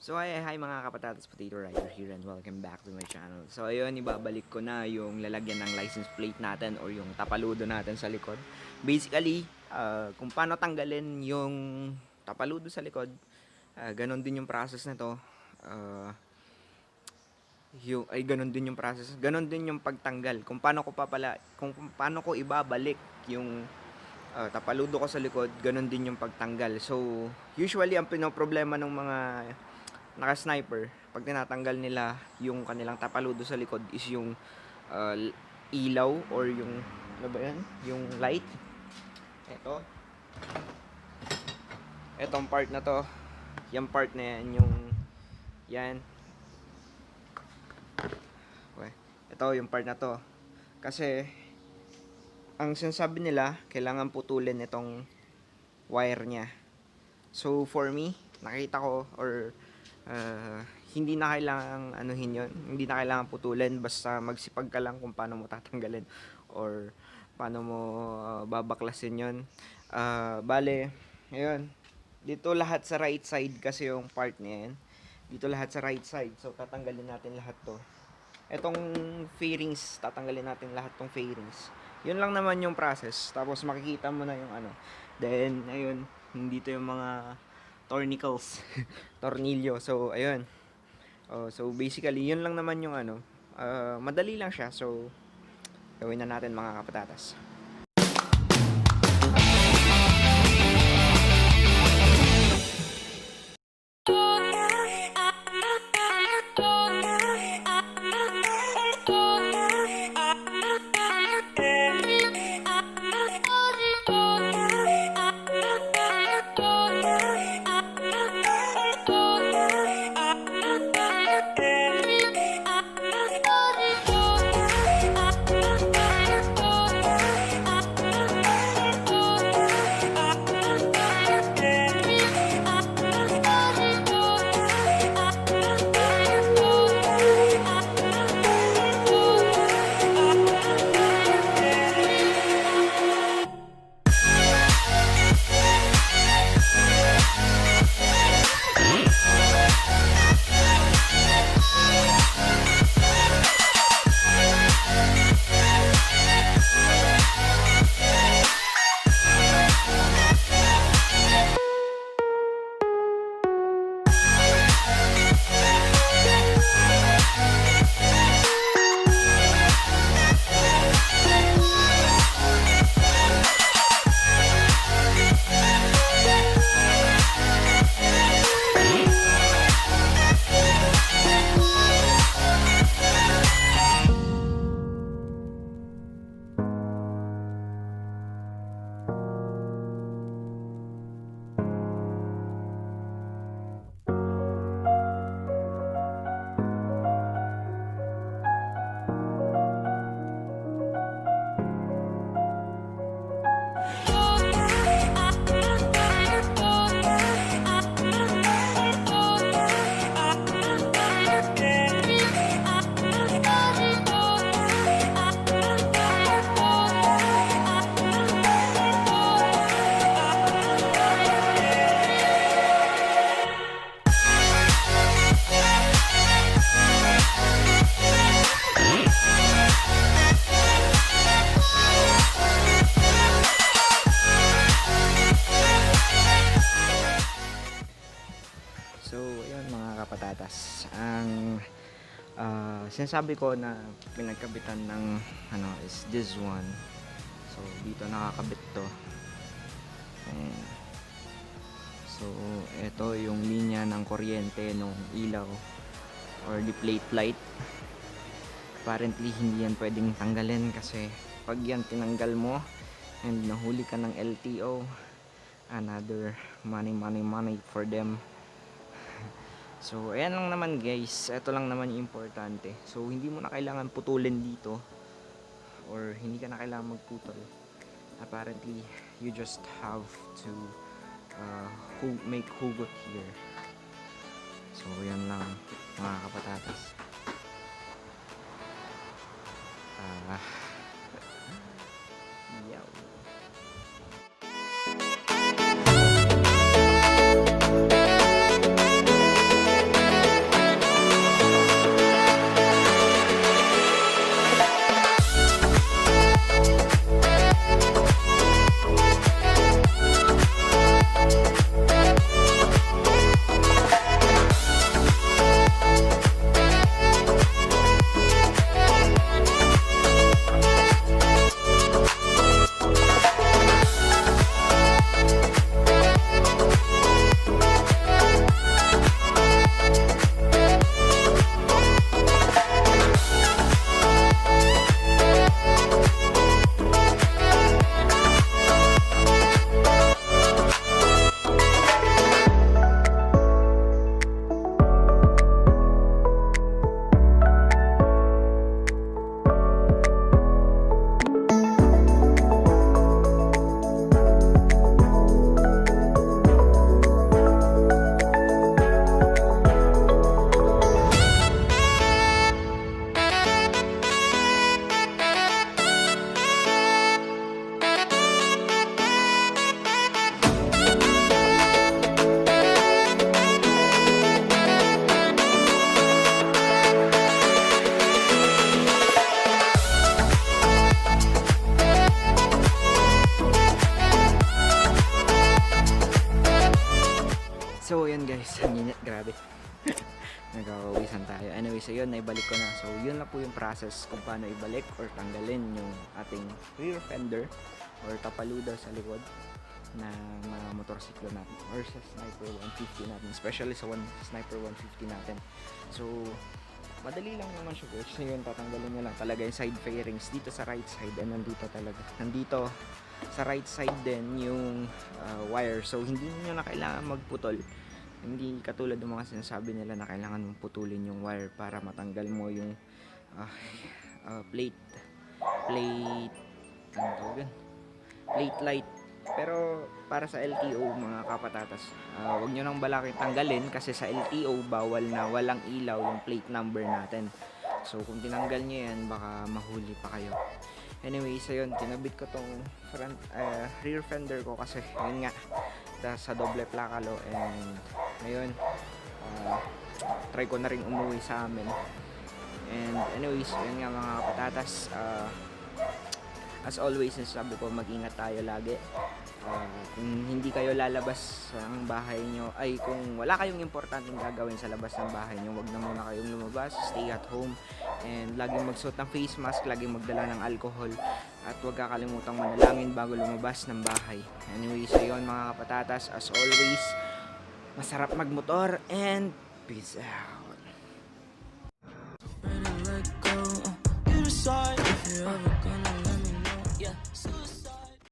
So hi mga kapatatas, Potato Rider here and welcome back to my channel. So ayun, ibabalik ko na yung lalagyan ng license plate natin or yung tapaludo natin sa likod. Basically, kung paano tanggalin yung tapaludo sa likod, ganon din yung process na to. Ganon din yung process, ganon din yung pagtanggal. Kung paano ko ibabalik yung tapaludo ko sa likod, ganon din yung pagtanggal. So usually ang pinoproblema ng mga naka-sniper, pag tinatanggal nila yung kanilang tapaludo sa likod is yung ilaw or yung ano ba yan? Yung light. Etong part na to, yung part na yan, yung yan. Okay. Ito yung part na to. Kasi ang sinasabi nila, kailangan putulin itong wire niya. So for me, nakita ko or hindi na kailangang anuhin yun, hindi na kailangan putulin, basta magsipag ka lang kung paano mo tatanggalin or paano mo babaklasin yun. Bale, ayun, dito lahat sa right side kasi yung part niya yan, dito lahat sa right side, so tatanggalin natin lahat to. Etong fairings, tatanggalin natin lahat tong fairings. Yun lang naman yung process, tapos makikita mo na yung ano, then ayun, dito yung mga tornicles, tornilyo. So ayun. So basically, yun lang naman yung ano. Madali lang siya. So gawin na natin mga kapatatas. So, ayun mga kapatatas, ang sinasabi ko na pinagkabitan ng ano is this one. So, dito nakakabit to. Ayan. So, ito yung linya ng kuryente ng ilaw or the plate light. Apparently, hindi yan pwedeng tanggalin kasi pag yan tinanggal mo and nahuli ka ng LTO, another money for them. So, ayan lang naman guys. Ito lang naman yung importante. So, hindi mo na kailangan putulin dito. Or, hindi ka na kailangan magputol. Apparently, you just have to make hugot here. So, yan lang mga kapatatas. Yaw. nangyari. Nagkakawisan tayo. Anyway, so yun, naibalik ko na. So yun na po yung process kung paano ibalik or tanggalin yung ating rear fender or tapaluda sa likod ng mga motorsiklo natin or sa Sniper 150 natin, especially sa Sniper 150 natin. So madali lang naman siya guys. So yun, tatanggalin nyo lang talaga yung side fairings dito sa right side, and nandito sa right side din yung wire. So hindi nyo na kailangan magputol. Hindi katulad ng mga sinasabi nila na kailangan mong putulin yung wire para matanggal mo yung plate ano tawag yun? Plate light. Pero para sa LTO mga kapatatas, wag nyo nang balakin tanggalin kasi sa LTO bawal na walang ilaw yung plate number natin. So kung tinanggal nyo yan, baka mahuli pa kayo. Anyway, so yun, tinabit ko tong rear fender ko kasi yun nga, sa doble plakalo, and ngayon try ko na rin umuwi sa amin. And anyways, yun nga mga kapatatas, as always, sabi ko, mag-ingat tayo lagi. Kung hindi kayo lalabas ng bahay nyo, ay kung wala kayong importanteng gagawin sa labas ng bahay nyo, wag na muna kayong lumabas, stay at home, and laging magsuot ng face mask, laging magdala ng alcohol, at wag kakalimutang manalangin bago lumabas ng bahay. Anyway, so yun mga kapatatas, as always, masarap magmotor, and peace out.